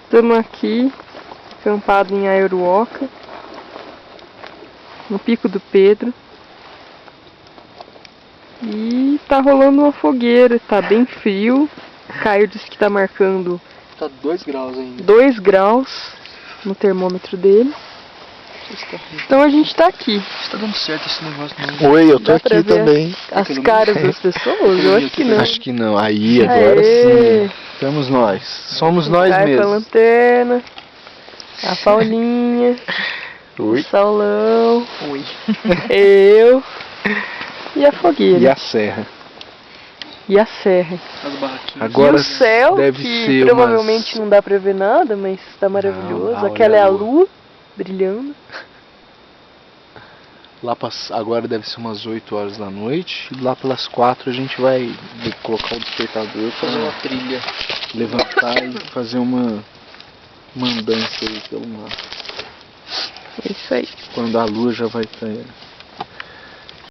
Estamos aqui, acampado em Aiuruoca, no Pico do Pedro. E tá rolando uma fogueira, tá bem frio. Caio disse que tá marcando... Tá 2 graus ainda. 2 graus no termômetro dele. Então a gente tá aqui. Tá dando certo esse negócio não. Oi, eu tô Dá pra aqui ver também. as caras das pessoas? Eu acho que não. Acho que não. Aí, agora Aê! sim. Estamos nós. Somos nós Caio com a mesmos. lanterna, a Paulinha, Oi. o Saulão, Oi. eu e a fogueira. E a serra. E a serra. As barraquinhas. Agora e o céu, deve que ser provavelmente não dá pra ver nada, mas tá maravilhoso. Não, Aquela é a olha a lua brilhando. Agora deve ser umas 8 horas da noite. E lá pelas 4 a gente vai colocar o despertador Fazer uma para trilha. levantar e fazer uma andança aí pelo mar. É isso aí. Quando a lua já vai estar